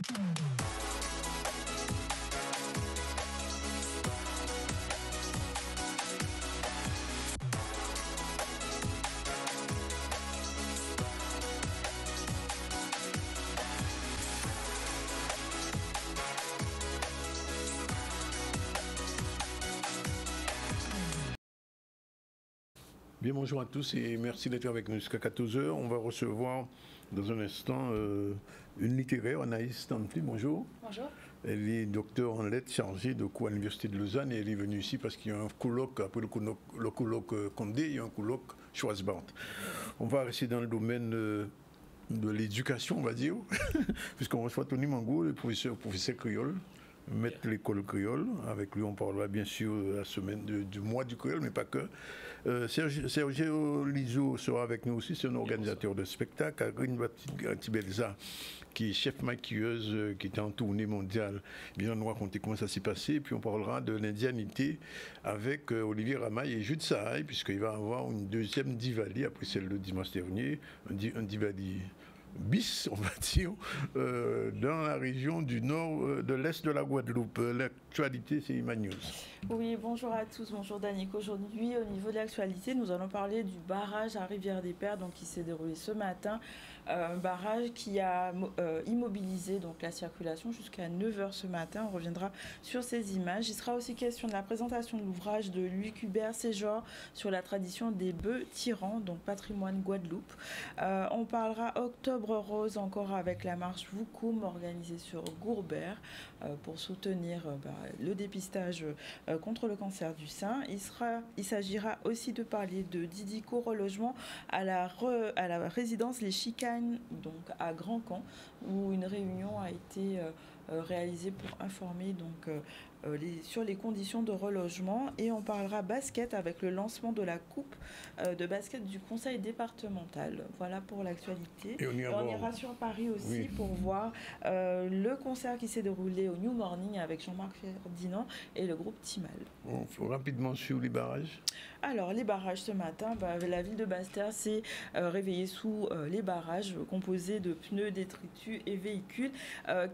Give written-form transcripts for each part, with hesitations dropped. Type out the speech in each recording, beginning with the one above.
Bien, bonjour à tous et merci d'être avec nous jusqu'à 14 h. On va recevoir dans un instant une littéraire, Anaïs Stanley. Bonjour. Bonjour. Elle est docteur en lettres chargée de cours à l'Université de Lausanne et elle est venue ici parce qu'il y a un colloque, après le colloque Condé, il y a un colloque Schwarzbart. On va rester dans le domaine de l'éducation, on va dire, puisqu'on reçoit Tony Mango, le professeur créole. Mettre l'école créole. Avec lui, on parlera bien sûr la semaine du mois du créole, mais pas que. Sergio Lizo sera avec nous aussi, c'est un organisateur de spectacle. Agrine Batibelza, qui est chef maquilleuse, qui était en tournée mondiale, vient nous raconter comment ça s'est passé. Puis on parlera de l'indianité avec Olivier Ramaille et Jude Sahaï, puisqu'il va y avoir une deuxième Diwali, après celle de dimanche dernier, un Diwali bis, on va dire, dans la région du nord, de l'est de la Guadeloupe. L'actualité, c'est Emmanuel. Oui, bonjour à tous, bonjour Danick. Aujourd'hui, au niveau de l'actualité, nous allons parler du barrage à Rivière-des-Pères, donc qui s'est déroulé ce matin. Un barrage qui a immobilisé donc la circulation jusqu'à 9 h ce matin. On reviendra sur ces images. Il sera aussi question de la présentation de l'ouvrage de Louis Hubert Séjor sur la tradition des bœufs tyrans, donc patrimoine Guadeloupe. On parlera octobre rose encore avec la marche Voukoum organisée sur Gourbert pour soutenir le dépistage contre le cancer du sein. Il s'agira aussi de parler de Didico relogement à la résidence Les Chicanes, donc à Grand Camp, où une réunion a été réalisée pour informer donc sur les conditions de relogement. Et on parlera basket avec le lancement de la coupe de basket du conseil départemental. Voilà pour l'actualité. Et on ira sur Paris aussi pour voir le concert qui s'est déroulé au New Morning avec Jean-Marc Ferdinand et le groupe Timal. Bon, rapidement sur les barrages. Alors les barrages ce matin, la ville de Basse-Terre s'est réveillée sous les barrages composés de pneus, détritus et véhicules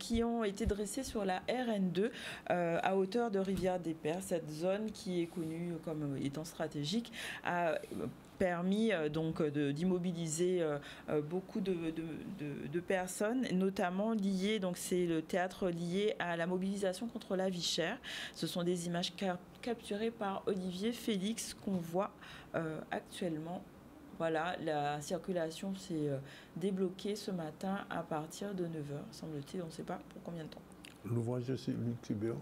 qui ont été dressés sur la RN2 à hauteur de Rivière-des-Pères. Cette zone qui est connue comme étant stratégique a permis donc d'immobiliser beaucoup de personnes, notamment liées, donc c'est le théâtre lié à la mobilisation contre la vie chère. Ce sont des images capturées par Olivier Félix qu'on voit actuellement. Voilà, la circulation s'est débloquée ce matin à partir de 9 h, semble-t-il, on ne sait pas pour combien de temps. L'ouvrage de Luc Hubert.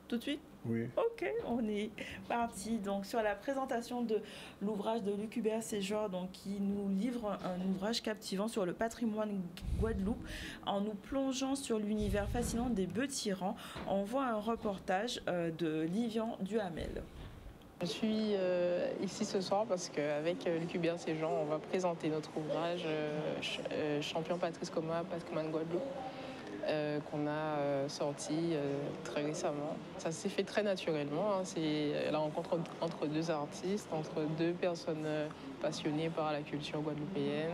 Tout de suite ? Oui. Ok, on est parti donc sur la présentation de l'ouvrage de Louis Hubert Séjor, donc qui nous livre un ouvrage captivant sur le patrimoine Guadeloupe en nous plongeant sur l'univers fascinant des bœufs tyrans. On voit un reportage de Livian Duhamel. Je suis ici ce soir parce qu'avec Louis Hubert Séjor, on va présenter notre ouvrage Champion Patrice Coma, Patrimoine Guadeloupe. Qu'on a sorti très récemment. Ça s'est fait très naturellement. C'est la rencontre entre deux artistes, entre deux personnes passionnées par la culture guadeloupéenne,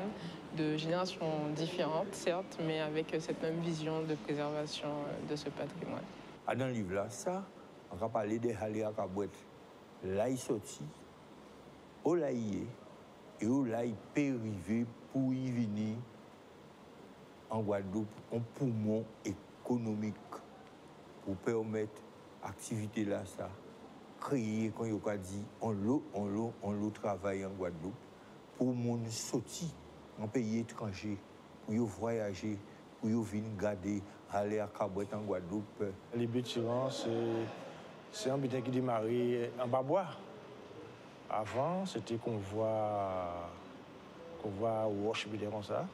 de générations différentes, certes, mais avec cette même vision de préservation de ce patrimoine. Dans le livre là, ça, on va parler des halés à cabouette. Là, il sorti, où là, il est, et où là, il peut arriver pour y venir en Guadeloupe, un poumon économique pour permettre l'activité là, ça, créer, quand il y a dit, on l'eau travail en Guadeloupe, pour mon sortir en pays étranger, pour voyager, pour venir garder, aller à Cabouette en Guadeloupe. Les bœufs tyrans, c'est un butin qui démarrait en bas-bois. Avant, c'était qu'on voit Wash comme ça.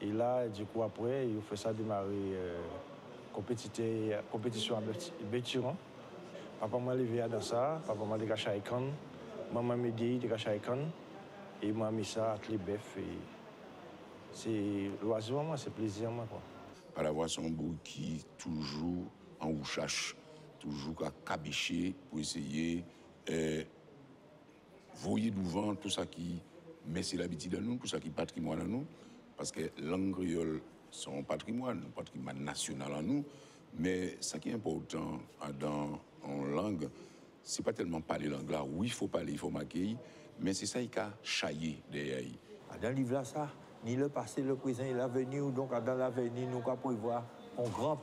Et là, du coup, après, il fait ça démarrer compétition avec bœufs tyrans. Papa m'a levé dans ça, papa m'a dégaché à Icon, maman m'a aidé à dégacher à Icon, et m'a mis ça avec les bœufs. C'est l'oiseau, moi, c'est plaisir, moi, quoi. À la voix, son bout qui toujours en recherche, toujours à cabicher pour essayer de voyer devant tout ça qui met l'habitude à nous, tout ça qui est patrimoine à nous. Parce que la langue créole son patrimoine national en nous. Mais ce qui est important en langue, c'est pas tellement parler langue là. Oui, il faut parler, il faut marquer, mais c'est ça qui a chaillé derrière. Dans le livre là, ça, ni le passé, le présent et l'avenir. Donc, dans l'avenir, nous avons prévoir une grande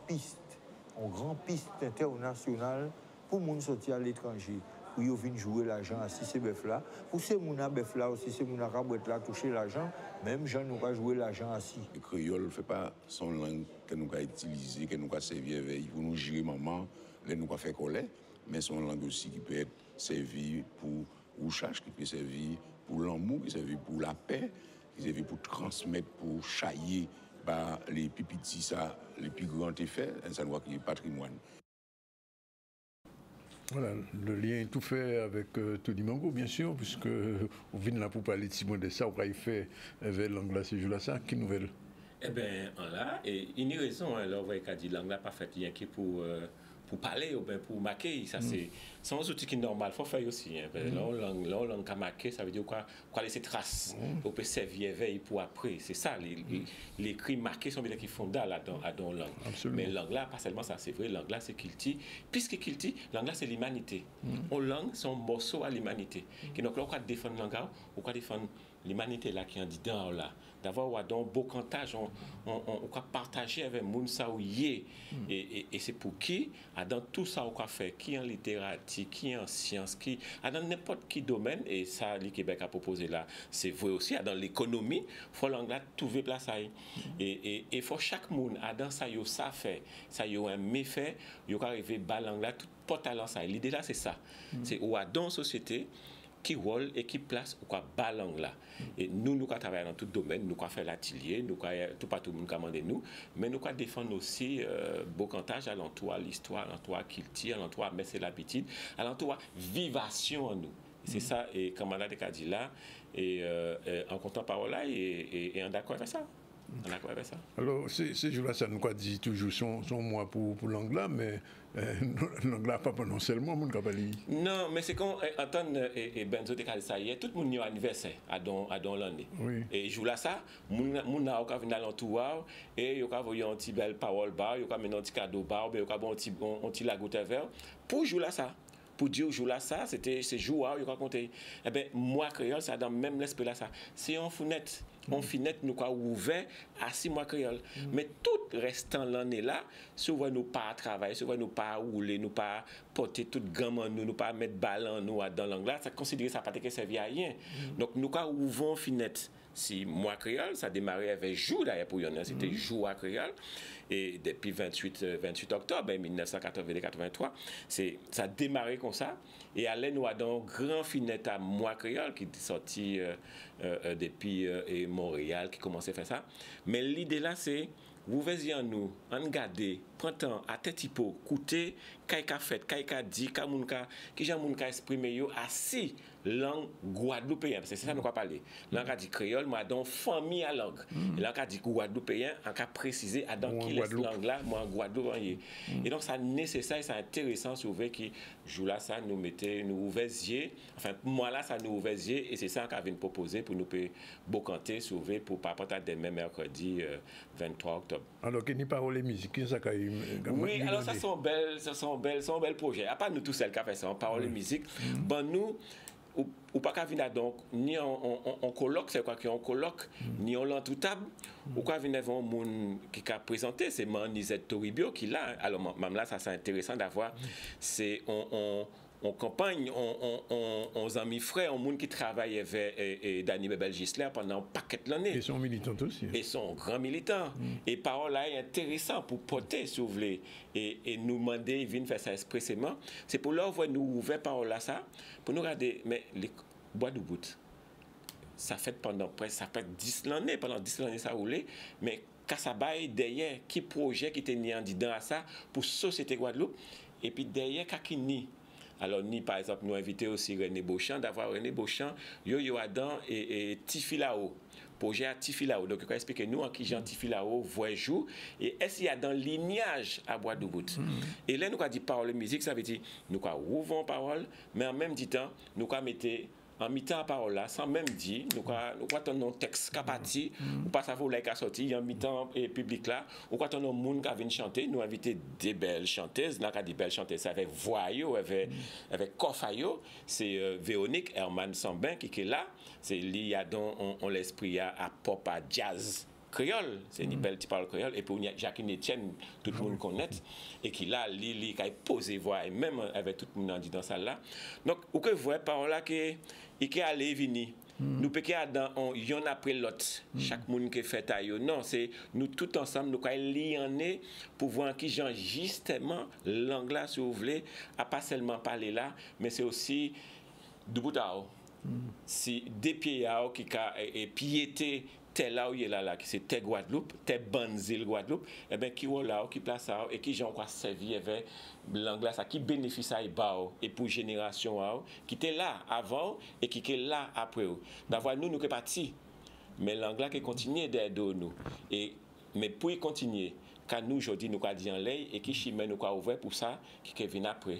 piste internationale pour les gens sortir à l'étranger. Pour qu'ils viennent jouer l'argent à ces bœufs-là. Pour ces bœufs-là aussi, ces gens-là toucher l'argent, même gens nous avons joué l'argent assis. Le créole ne fait pas son langue que nous avons utilisée, que nous avons servi avec, pour nous gérer maman, nous avons fait coller, mais son langue aussi qui peut être servie pour rouchage, qui peut servir pour l'amour, qui peut servir pour la paix, qui peut servir pour transmettre, pour chailler les plus petits, ça, les plus grands effets, ça nous qui est patrimoine. Voilà, le lien est tout fait avec Tony Mango, bien sûr, puisque on vient là pour parler de Simon de ça, on va y faire avec l'anglais ces jours-là, ça, quelle nouvelle? Eh bien, là, et il y a raison, alors, vous avez dit l'anglais pas fait rien qui pour parler ou bien pour marquer, ça c'est un outil qui est normal, il faut faire aussi. Langue à marquer, ça veut dire quoi laisser trace, on peut servir veille pour après, c'est ça, les écrits marqués sont bien qui font dans la langue. Mais langue là, pas seulement ça, c'est vrai, langue là c'est Kilti, puisque Kilti, langue là c'est l'humanité. En langue, c'est un morceau à l'humanité. Donc là, on va défendre langue, on va défendre l'humanité là qui est en dedans là. D'avoir un beau cantage, on va partager avec les gens et c'est pour qui, dans tout ça, on va faire, qui en littérature, qui en sciences, qui dans n'importe quel domaine, et ça, le Québec a proposé là, c'est vrai aussi, dans l'économie, il faut l'anglais trouver place à et il faut chaque monde, dans ça, ça fait, ça y a un méfait, il va arriver à l'anglais, tout porte à ça. L'idée là, c'est ça. C'est où dans la société, qui rôle et qui place ou quoi balang là et nous travaillons dans tout domaine, nous faire l'atelier, nous tout pas tout le monde commande nous, mais nous défendre aussi beau cantage à l'entour l'histoire, à l'entour culture, à l'entour mais c'est l'habitude, à l'entour vivation en nous. C'est ça et comme on a dit là et en comptant parole là et en d'accord avec ça. Alors, ces jours-là, ça nous dit toujours son mois pour l'anglais, mais l'anglais pas seulement, mon capali. Non, mais c'est qu'on entend et Benzo de ça y est, tout le monde est anniversaire à don l'année. Oui. Et jour là ça, mon a au venir l'entour et yo ka voyer un petit belle parole bar, yo ka mettre un petit cadeau bar, yo ka bon un petit lagoute vert pour jour là ça. Pour dire jour là ça, c'était ces jours yo raconter. Eh ben moi créole ça dans même l'esprit là ça. C'est en fenêtre. On finit nous quoi ouvert à 6 mois créole. Mais tout restant l'année là, souvent nous pas travailler, souvent nous pas rouler, nous pas porter toute gamme en nous pas mettre ballon nous dans l'anglais, ça considérer ça pas que servir à rien. Donc nous quoi ouvrons fenêtre. Si mois créole, ça démarrait avec jour d'ailleurs pour yon, c'était jour à créole et depuis 28 octobre 1983, ça a démarré comme ça et allait nous dans grand fenêtre à mois créole qui est sorti depuis Montréal qui commençait à faire ça. Mais l'idée là c'est vous voyez en nous, en garder, printemps, à tête hypo, coûter, kaika fait, kaika dit, qui j'ai moun ka exprimer yo assis langue guadeloupéenne, c'est ça nous va parler. Langue dit créole, moi dans famille à langue. Et langue dit guadeloupéen, en cas préciser à dans qui laisse langue là, moi en Guadeloupe. Et donc ça nécessaire, c'est intéressant souver qui joue là ça nous mettait nous ouvriers, enfin moi là ça nous ouvriers et c'est ça qu'on vient proposer pour nous beau canter souver pour pas porter demain mercredi 23 octobre. Alors qu'il n'y a pas les musiques, ça oui, alors ça sont belles projets. À part nous tous celles qui fait ça, parole et musique. Ben nous ou pas qu'à venir donc ni on colloque, c'est quoi qu'on colloque, ni on l'entoutable, ou quoi venir un monde qui a présenté, c'est Manizette Toribio qui là. Alors même là ça c'est intéressant d'avoir c'est on campagne, on amis frères, on monde qui travaille avec Danny Bebel-Gisler pendant un paquet de l'année. Ils sont militants aussi. Ils sont grands militants. Et parole là est intéressant pour porter, si vous voulez, et nous demander, ils viennent faire ça expressément. C'est pour leur voir nous ouvrir parole là ça, pour nous regarder, mais les bois de bout, ça fait pendant 10 l'année, pendant 10 l'année ça roulait, mais Kassabaye derrière, qui projet qui était né en dedans à ça pour Société Guadeloupe, et puis derrière Kakini. Alors, ni par exemple, nous inviter aussi René Beauchamp, d'avoir René Beauchamp, Yo Adam et Tifilao. Projet à Tifilao. Donc, il faut expliquer nous en qui Jean Tifilao voit jour. Et est-ce qu'il y a dans le lignage à Bois de Bout? Et là, nous avons dit parole musique, ça veut dire nous avons ouvrons parole, mais en même temps, nous avons mis en mi-temps à parole là, sans même dire, nous avons un texte qui a parti, ou pas savoir où il a sorti, en mi-temps et public là, ou quand on a un monde qui vient chanter, nous inviter des belles chanteuses, là, des belles chanteuses avec voix, avec coffre, c'est Véronique Herman Sambin qui est là, c'est lié à on l'esprit à pop, à jazz. Créole, c'est une belle qui parle créole, et puis Jacqueline Etienne, tout le monde connaît, et qui là, qui a posé voix, et même avec tout le monde dit dans ça là. Donc, vous que vous voyez par là qui est allé venir. Nous peut dans yon après l'autre, chaque monde qui fait ta yo. Non, c'est nous tout ensemble, nous lier pour voir qui genre justement langue là, si vous voulez, à pas seulement parler là, mais c'est aussi du bout à haut. Si des pieds à haut qui et piété tel là où il est là qui c'est tel Guadeloupe, tel Banzil Guadeloupe, et ben qui est là qui place ça et qui j'en quoi servi avec l'anglais ça qui bénéficie à bao et pour génération qui était là avant et qui est là après d'avoir nous qui parti mais l'anglais qui continue d'aider nous et mais pour y continuer quand nous aujourd'hui nous dit en l'air et qui chimé nous quoi ouvert pour ça qui vient après.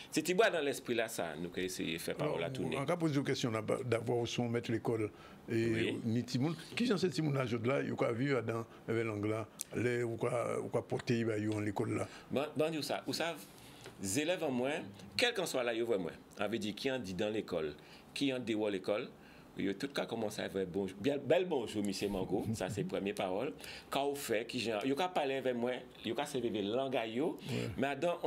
C'est Tibois dans l'esprit là, ça, nous avons essayé de faire par la tournée. On a posé une question d'avoir au son mettre l'école et ni Timoun. Qui j'en sais Timoun à là, il y a vu dans l'anglais, ou quoi porter l'école là. Bon, vous savez, les élèves en moins, quel qu'en soit là, ils voient moins. On veut dire qui en dit dans l'école, qui en dehors l'école. Il a tout cas commencé à faire bonjour. Bel bonjour, M. Mango, ça c'est la première parole. Quand vous faites, qui genre, il a parlé avec moi, il a servi de langue à eux, mais dans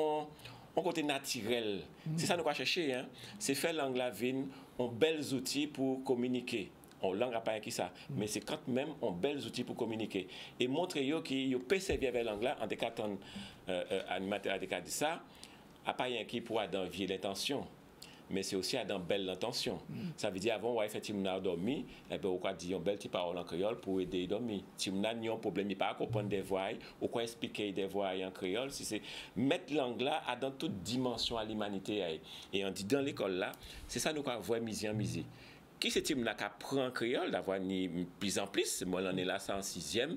on côté naturel. C'est ça nous va chercher, hein. C'est faire langue la vine, on bels outils pour communiquer. On langue a pas qui ça, mais c'est quand même on bels outils pour communiquer et montrer yo qui yo peut servir avec langue là en des cas animateur des cas de ça, a pas rien qui pourra dans vieille l'intention. Mais c'est aussi à dans belle intention. Ça veut dire avant ouais effectivement dormi et ben on quoi dire une belle petite parole en créole pour aider dormir. Si on a un problème il pas comprendre des voix ou quoi expliquer des voix en créole si c'est mettre langue là à dans toute dimension à l'humanité et on dit dans l'école là, c'est ça nous quoi voir mise en mise. Qui c'est type là qui apprend créole d'avoir ni plus en plus moi on est là ça en 6e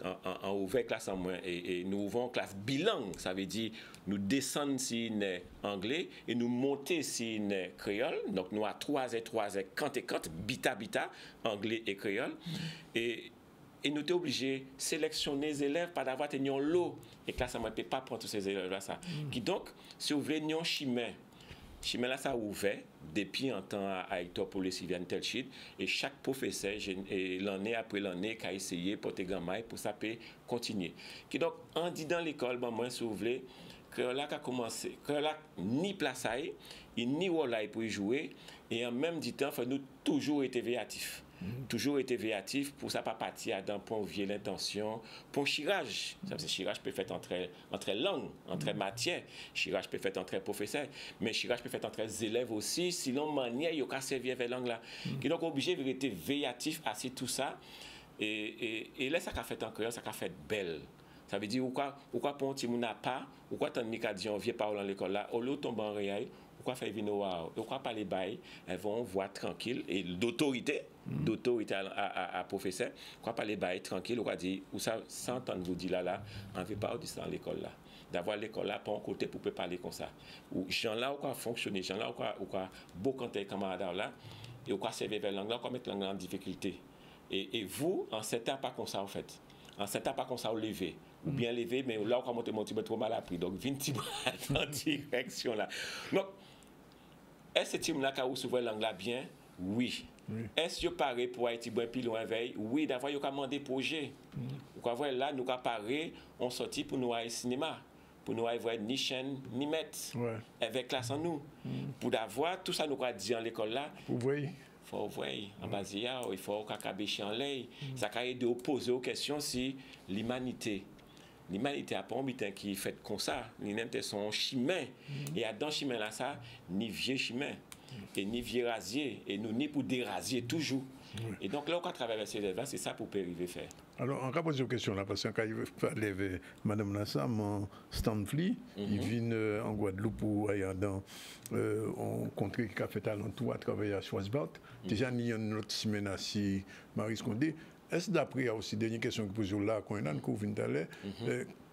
en ouvert classe en moins et nous ouvrons classe bilingue ça veut dire nous descendre si n'est anglais et nous monter si n'est créole donc nous à 3 et quand bita anglais et créole et nous sommes obligés de sélectionner les élèves pas d'avoir tenu l'eau et classe en moins peut pas prendre tous ces élèves là ça qui donc si vous voulez nous chemin là ça ouvert depuis un temps à Hector pour les Sylviane Telchid et chaque professeur l'année après l'année qui a essayé pour te gamay pour ça peut continuer qui donc en dit dans l'école moi si vous voulez que là qu'a commencé que là ni place ni wallay pour y jouer et en même temps faut nous toujours être véatif. Toujours été véatif pour ça pas partir dans point vieux l'intention pour chirage ça c'est chirage peut faire entre langues entre matières chirage peut faire entre professeurs mais chirage peut faire entre élèves aussi sinon manière il a servir avec langue là qui donc obligé de être véatif à tout ça et là ça qu'a fait en créole ça qu'a fait belle. Ça veut dire ou quoi pour un petit moun n'a pas ou quoi tant ni ka dit on vient parler dans l'école là au lieu tomber en réel ou quoi faire venir ou quoi parler bail elles vont voir tranquille et d'autorité à professeur quoi parler bail tranquille ou quoi dire ou ça sans entendre vous dire là on veut pas dans l'école là d'avoir l'école là pas un côté pour peut parler comme ça ou gens là ou quoi fonctionner gens là ou quoi beau quand tes camarades là et ou quoi servir vers langue là quoi mettre langue en difficulté et vous en cet temps pas comme ça en fait en cet temps pas comme ça au lever ou bien lever mais là on monter mon petit peu trop mal appris donc 20 dans direction là donc est-ce que team là ka ou s'ouvrir langue là bien oui est-ce que pareil pour Haïti bon plus loin veille oui d'avoir yo commandé projet ou quoi voir là nous ka pareil on sorti pour nous aller cinéma pour nous aller voir ni chaîne ni mettre avec classe en nous pour d'avoir tout ça nous ka dit en l'école là vous voyez faut voir en base il faut qu'acaber en l'air ça ka aider à poser aux questions si l'humanité a pas envie qui fait comme ça ni même son chemin et à dans chemin là ça ni vieux chemin et ni vieux rasier et nous ni pour dérasier toujours et donc là on va travailler ces élèves là c'est ça pour arriver faire. Alors on va poser une question là parce que quand il parle avec madame Nassam Stanley il vient en Guadeloupe pour aller dans on contrée qui a fait alentour à travailler à Schwarzbart déjà il y a une autre semaine à Marie Scondé. Est-ce d'après, il y a aussi une dernière question que vous posez là, quand on a une couvre d'aller,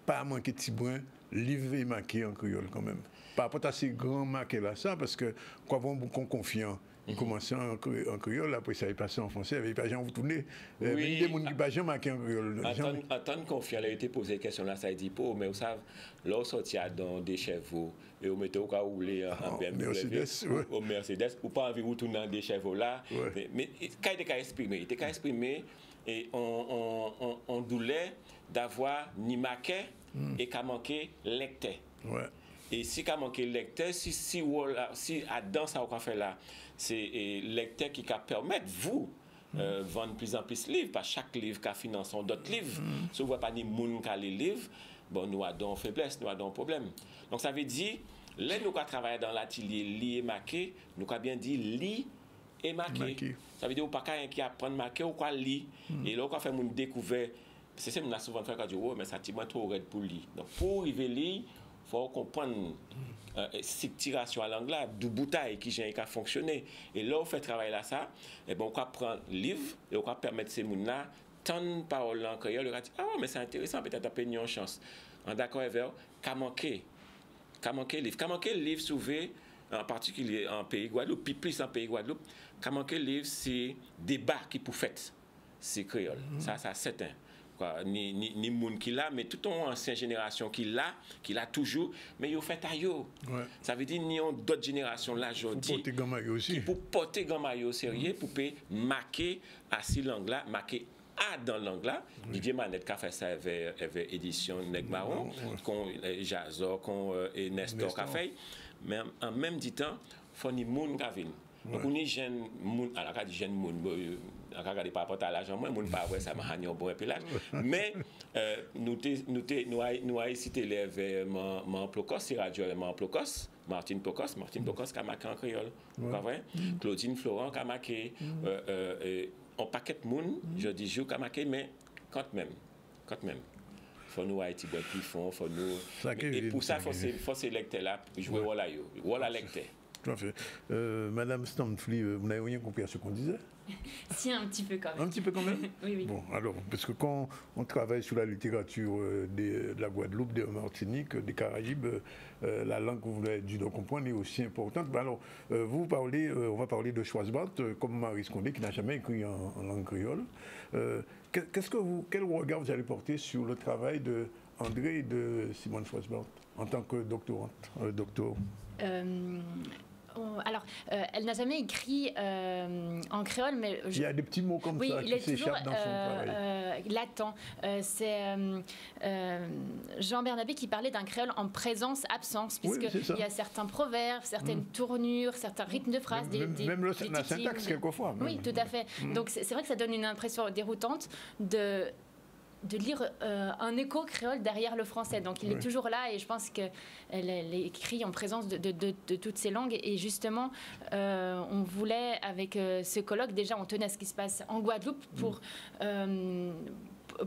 pas manquer de tibouin livre et marqué en créole quand même. Par rapport à ces grands marqués là, ça, parce que quand on est confiant, il commençait en créole, après ça est passé en français, avec pas gens vous tournez. Mais il y a des gens qui pas jamais marqué en créole. En tant que confiant, il a été posé la question là, ça dit pas, mais vous savez, là, on sortit dans des chevaux, et on mettait au cas où les en BMW, au Mercedes, ou pas envie de retourner dans des chevaux là. Mais quand il était exprimé, et on doulait d'avoir ni marqué et qu'à manquer lecteur. Et si qu'à manquer lecteur, si à dans ça qu'on fait là, c'est lecteur qui va permettre vous vendre plus en plus de livres, parce que chaque livre qui finance d'autres livres. Si vous ne voyez pas ni monde qui a les livres, bon, nous avons une faiblesse, nous avons un problème. Donc ça veut dire, là nous qui travaillons dans l'atelier lit et marqué, nous avons bien dit lit et marqué. Ça veut dire ou pas quelqu'un qui apprend marqué ou quoi lit. Et là on a fait une découverte. C'est ça que nous avons souvent fait quand on dit mais ça tient trop raide pour lire. Donc pour arriver à lire, il faut comprendre cette tiration à l'anglais, d'où bouteille qui a fonctionné. Et là on fait travailler là ça, et bon on va prendre livre et on va permettre ces gens là tant de paroles en créole, on va dire ah mais c'est intéressant, peut-être à peine une chance. En d'accord avec qu'a manqué le livre sauvé en particulier en pays Guadeloupe, puis plus en pays Guadeloupe, qu'a manqué le livre c'est débat qui pour fait c'est créole. Ça c'est certain. Ni moun qui l'a, mais toute une ancienne génération qui l'a toujours, mais il fait ailleurs. Ça veut dire ni d'autres générations là aujourd'hui qui pour porter gamay au sérieux, pour marquer à ces langues là, marquer A dans langue là. Didier Manette qui a fait ça avec édition Nèg Marron, qu'on Jazor, qu'on Nestor qui a fait, mais en même temps, faut ni moun qui viennent. Donc on est jeune moun, alors quand dit jeune moun, regarder par rapport à l'argent, moi, moun pas ouais ça m'a un bon épilage. Mais nous a cité élève Plocos, c'est radio Plocos, Martine Plocos qui a marqué en créole, pas vrai? Claudine Florent qui a marqué on paquet de moun, je dis jour qui a marqué, mais quand même. Faut nous Haïti bon plus fond, faut nous et pour ça faut ces lecteurs là jouer voilà lecteur. Tout à fait. Madame Stamfli, vous n'avez rien compris à ce qu'on disait? Si, un petit peu quand même. Un petit peu quand même? Oui. Bon, alors, parce que quand on travaille sur la littérature de la Guadeloupe, de Martinique, des Caraïbes, la langue que vous avez dû comprendre est aussi importante. Alors, on va parler de Schwarzbart, comme Maurice Condé, qui n'a jamais écrit en langue créole. Quel regard vous allez porter sur le travail de André et de Simone Schwarzbart en tant que doctorante, docteur? Alors, elle n'a jamais écrit en créole, mais... Il y a des petits mots comme ça qui s'échappent dans son travail. Latent. C'est Jean Bernabé qui parlait d'un créole en présence-absence, puisqu'il y a certains proverbes, certaines tournures, certains rythmes de phrases. Même la syntaxe, quelquefois. Oui, tout à fait. Donc, c'est vrai que ça donne une impression déroutante de lire un écho créole derrière le français. Donc il est toujours là et je pense qu'elle écrit en présence de toutes ces langues. Et justement, on voulait, avec ce colloque, déjà on tenait à ce qui se passe en Guadeloupe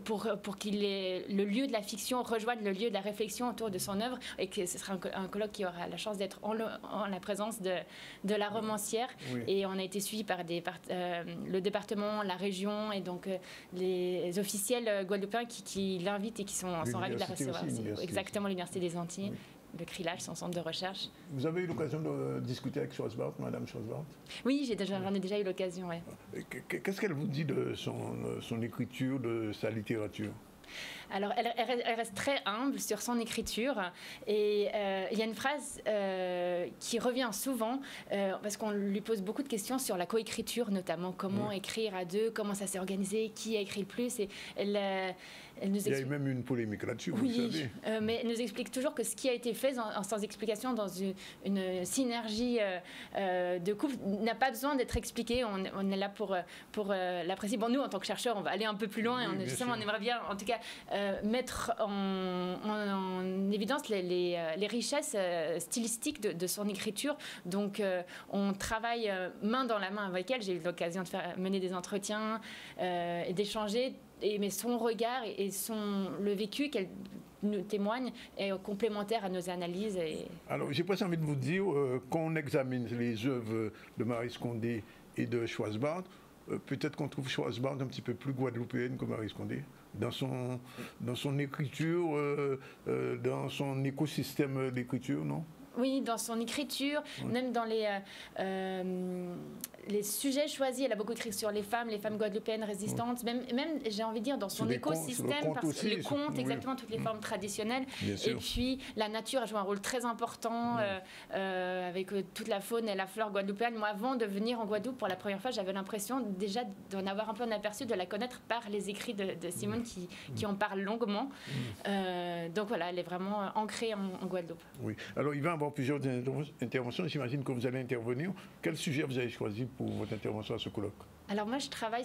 pour qu'il ait le lieu de la fiction rejoigne le lieu de la réflexion autour de son œuvre et que ce sera un colloque qui aura la chance d'être en la présence de la romancière. Et on a été suivi par le département, la région et donc les officiels guadeloupéens qui l'invitent et qui sont ravis de la recevoir. Exactement, l'Université des Antilles. Le CRILAGE, son centre de recherche. Vous avez eu l'occasion de discuter avec Schwarzbart, Madame Schwarzbart? Oui, j'en ai déjà eu l'occasion, oui. Qu'est-ce qu'elle vous dit de son écriture, de sa littérature? Alors, elle reste très humble sur son écriture et il y a une phrase qui revient souvent parce qu'on lui pose beaucoup de questions sur la coécriture notamment, comment écrire à deux, comment ça s'est organisé, qui a écrit le plus et elle nous explique... Il y a eu même une polémique là-dessus, vous le savez. Mais elle nous explique toujours que ce qui a été fait sans explication dans une synergie de couple n'a pas besoin d'être expliqué, on est là pour l'apprécier. Bon, nous, en tant que chercheurs, on va aller un peu plus loin et justement, on aimerait bien, en tout cas, mettre en évidence les richesses stylistiques de son écriture. Donc, on travaille main dans la main avec elle. J'ai eu l'occasion de mener des entretiens et d'échanger. Mais son regard et le vécu qu'elle nous témoigne est complémentaire à nos analyses. Alors, j'ai presque envie de vous dire, quand on examine les œuvres de Maurice Condé et de Schwarzbart, peut-être qu'on trouve Schwarzbard un petit peu plus guadeloupéenne que Maryse Condé, dans son écriture, dans son écosystème d'écriture, non? Oui, dans son écriture, même dans les sujets choisis. Elle a beaucoup écrit sur les femmes guadeloupéennes résistantes, même j'ai envie de dire, dans son écosystème, le conte, exactement, toutes les formes traditionnelles. Et puis, la nature a joué un rôle très important avec toute la faune et la flore guadeloupéenne. Moi, avant de venir en Guadeloupe pour la première fois, j'avais l'impression déjà d'en avoir un peu un aperçu, de la connaître par les écrits de Simone qui en parle longuement. Donc voilà, elle est vraiment ancrée en Guadeloupe. Oui. Alors, il va y avoir plusieurs interventions. J'imagine que vous allez intervenir. Quel sujet vous avez choisi pour votre intervention à ce colloque? Alors moi, je travaille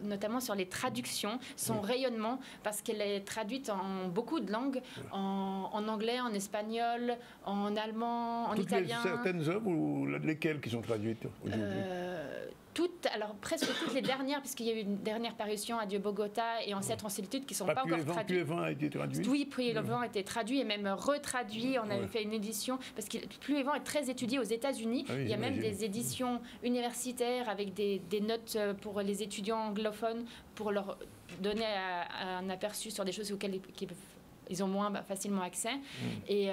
notamment sur les traductions, son rayonnement, parce qu'elle est traduite en beaucoup de langues, en anglais, en espagnol, en allemand, en italien. Certaines œuvres ou lesquelles qui sont traduites aujourd'hui? Alors presque toutes les dernières, puisqu'il y a eu une dernière parution, Adieu Bogota et Ancêtre en solitude, qui ne sont pas encore traduites. Puis le vent a été traduit? Oui, Puis le vent a été traduit et même retraduit. On avait fait une édition, parce que Plus le vent est très étudié aux États-Unis. Il y a même des éditions universitaires avec des notes pour les étudiants anglophones, pour leur donner un aperçu sur des choses auxquelles ils ont moins facilement accès. Et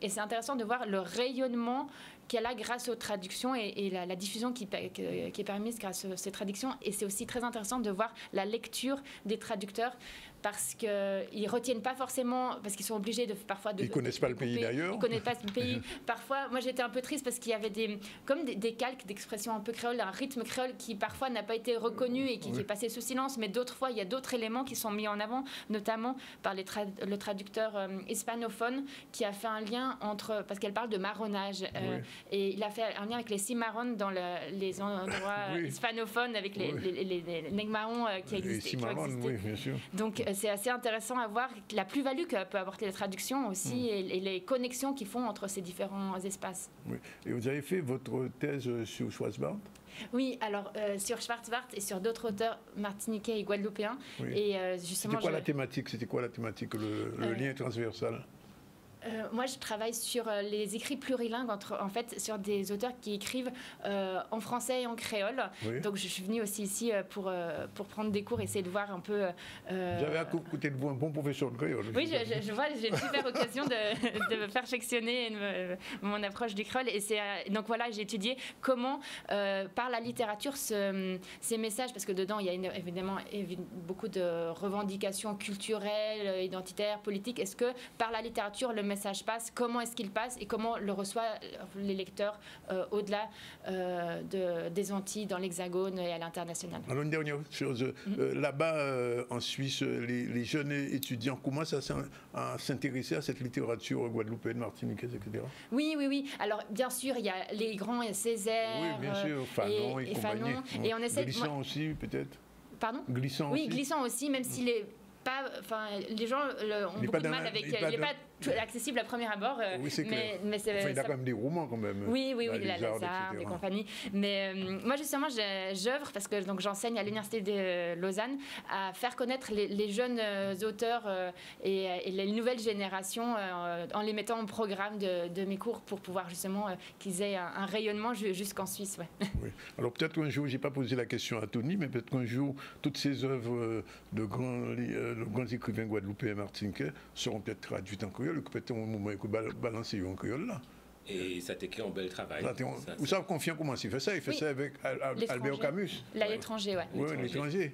c'est intéressant de voir le rayonnement qu'elle a grâce aux traductions et la diffusion qui est permise grâce à ces traductions. Et c'est aussi très intéressant de voir la lecture des traducteurs, parce qu'ils ne retiennent pas forcément, parce qu'ils sont obligés parfois de... Ils ne connaissent pas le pays d'ailleurs. Ils ne connaissent pas le pays. Parfois, moi j'étais un peu triste parce qu'il y avait des calques d'expressions un peu créoles, un rythme créole qui parfois n'a pas été reconnu et qui est passé sous silence, mais d'autres fois il y a d'autres éléments qui sont mis en avant, notamment par le traducteur hispanophone qui a fait un lien entre, parce qu'elle parle de marronnage, et il a fait un lien avec les cimarrones dans les endroits hispanophones, avec les nègres-marrons qui existaient. Les cimarrones, oui, bien sûr. Donc c'est assez intéressant à voir la plus-value que peut apporter la traduction aussi et les connexions qu'ils font entre ces différents espaces. Oui. Et vous avez fait votre thèse sur Schwarzbard? Oui, alors sur Schwarzbard et sur d'autres auteurs martiniquais et guadeloupéens. Et justement, c'était quoi la thématique, le lien transversal? Moi, je travaille sur les écrits plurilingues, en fait, sur des auteurs qui écrivent en français et en créole. Donc, je suis venue aussi ici pour prendre des cours, essayer de voir un peu... Vous avez à côté de vous un bon professeur de créole. Oui, je vois, j'ai une super occasion de me perfectionner mon approche du créole. Et donc voilà, j'ai étudié comment, par la littérature, ces messages, parce que dedans, il y a évidemment beaucoup de revendications culturelles, identitaires, politiques. Est-ce que par la littérature, le message passe, comment est-ce qu'il passe et comment le reçoivent les lecteurs au-delà des Antilles, dans l'Hexagone et à l'international. Alors une dernière chose, là-bas en Suisse, les jeunes étudiants commencent à s'intéresser à cette littérature guadeloupéenne, martiniquaise, etc. Oui. Alors bien sûr, il y a les grands Césaire, bien sûr, Fanon et compagnie. Et on essaie Glissant aussi, peut-être. Pardon? Glissant aussi. Oui, Glissant aussi, même s'il est pas, les gens ont beaucoup de mal avec. Il n'est pas accessible à premier abord. Oui, c'est clair. Mais il a quand même des romans quand même. Oui, la Lazare et compagnie. Mais moi justement, j'œuvre parce que donc j'enseigne à l'université de Lausanne à faire connaître les jeunes auteurs et les nouvelles générations en les mettant en programme de mes cours pour pouvoir justement qu'ils aient un rayonnement jusqu'en Suisse. Oui. Alors peut-être qu'un jour, j'ai pas posé la question à Tony, mais peut-être qu'un jour toutes ces œuvres de grands écrivains guadeloupéens et martiniquais seront peut-être traduites en créole. Peut-être au moment où balancer en créole là. Et ça t'écrit un bel travail. Vous savez confiant comment il fait ça? Il fait ça avec Albert Camus. Là, l'étranger, Oui, l'étranger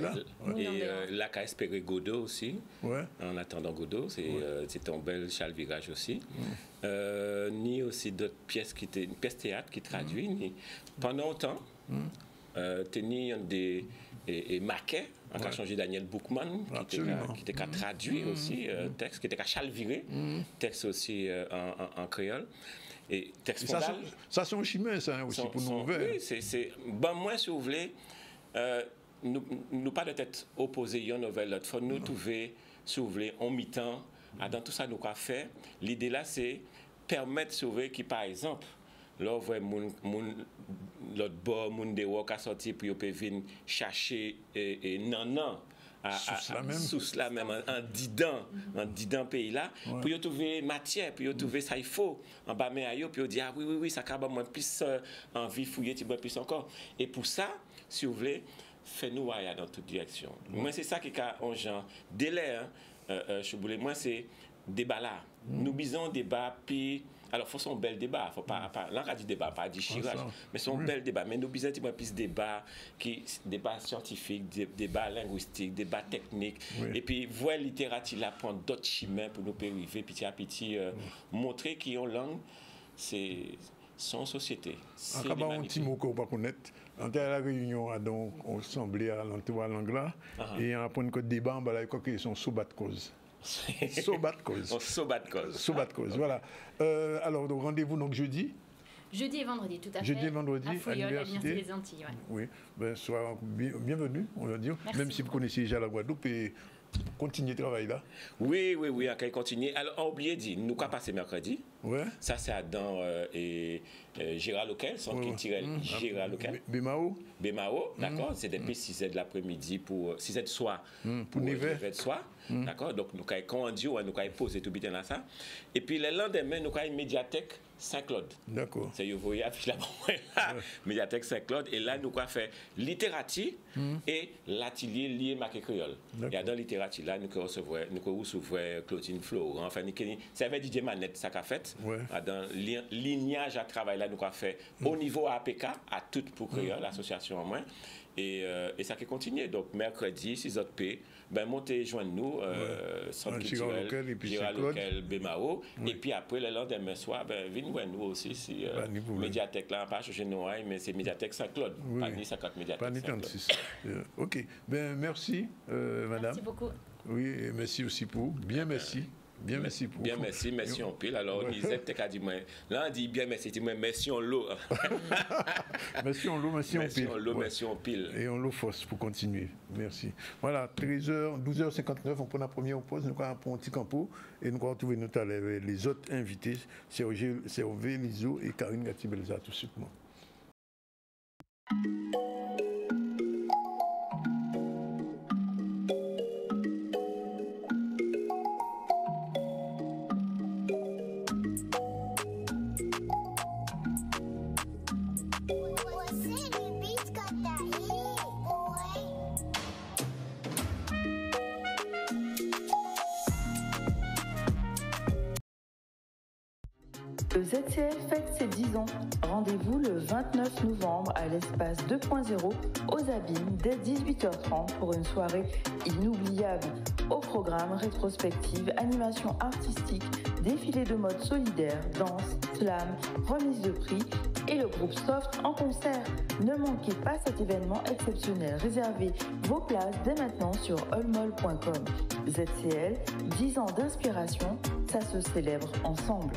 là. Et là, qu'a espéré Godot aussi. En attendant Godot, c'est un bel chalvirage aussi. Ni aussi d'autres pièces une pièce théâtre qui traduit. Pendant longtemps, tenir des maquets. On a changé Daniel Boukman, qui était traduit aussi, texte, qui était chalviré, texte aussi en créole. Et texte fondal. Ça, c'est un chemin, ça, aussi, pour nous ouvrir. Oui, c'est... moi, si vous voulez, nous pas de tête opposée, il y a une nouvelle, il faut nous trouver, si vous voulez, en mi-temps, dans tout ça, nous avons fait. L'idée là, c'est permettre de sauver qui, par exemple, là, on voit l'autre bord, moun de wok a sorti pour venir chercher nanan sous la même en didant pays là pour y trouver matière, pour y trouver ça il faut en bas mais ayo puis on dit oui ça capable moins plus envie fouiller petit peu plus encore et pour ça si vous voulez, fais-nous aller dans toute direction. Moi, c'est ça qui est en genre délai. Moi, c'est débat là. Nous bisons débat, puis. Alors, il faut un bel débat. Faut pas, là, on dit débat, pas dit chirage, mais c'est un bel débat. Mais nous bisons plus débat, débat scientifique, débat linguistique, débat technique. Et puis, voir la littérature là, prendre d'autres chemins pour nous arriver petit à petit, montrer qu'ils ont langue, c'est son société. C'est un petit mot qu'on ne connaît pas. En la réunion, donc, on semblait à l'entour de langue là, et on apprend que le débat, ils sont sous bas de cause. Sobat cause. Voilà. Alors, donc, rendez-vous donc jeudi. Jeudi et vendredi, tout à fait. Jeudi et vendredi, à l'Université des Antilles. Oui, sois bienvenue, on va dire. Merci même si vous connaissez déjà la Guadeloupe et continuez le travail là. Oui, on va continuer. Alors, on a oublié de dire, nous avons passé mercredi. Ouais. Ça, c'est dans Gérard Local, centre culturel Gérard Local. Bémao, d'accord. C'est depuis 6h de l'après-midi pour 6h de soir. Pour 9h de soir. D'accord. Donc, nous avons conduit, nous avons posé tout bien là ça. Et puis, le lendemain, nous avons une médiathèque Saint-Claude. D'accord. C'est vous voyez affiche là, médiathèque Saint-Claude. Et là, nous avons fait littérature et l'atelier lié marqué créole. Et dans littérature, là, nous avons recevoir Claudine Florent. Enfin, ça avait DJ Manette, ça qu'a fait. Dans lignage à travail, là, nous avons fait au niveau APK, à toute pour créole, l'association en moins. Et ça qui continue. Donc, mercredi, 6 autres P, montez, joignez-nous, centre culturel, Gérard Local, Bémao. Et puis après, le lendemain soir, venez voir nous aussi, si médiathèque là, pas chez nous, mais c'est médiathèque Saint-Claude, pas ni 50 médiathèque Saint-Claude. Ok, merci, madame. Merci beaucoup. Oui, et merci aussi pour, merci. Bien, merci pour. Bien, merci en pile. Alors, Lisette, tu as dit, là, on dit bien, merci, merci en l'eau. Merci en l'eau, merci en pile. Merci en pile. Et en l'eau force pour continuer. Merci. Voilà, 12h59, on prend la première pause, nous allons un petit campo et nous allons retrouver les autres invités, Hervé Lizo et Karine Gatibelza, tout simplement. Le ZCL fête ses 10 ans. Rendez-vous le 29 novembre à l'espace 2.0 aux Abîmes dès 18h30 pour une soirée inoubliable. Au programme, rétrospective, animation artistique, défilé de mode solidaire, danse, slam, remise de prix et le groupe Soft en concert. Ne manquez pas cet événement exceptionnel. Réservez vos places dès maintenant sur allmall.com. ZCL, 10 ans d'inspiration, ça se célèbre ensemble.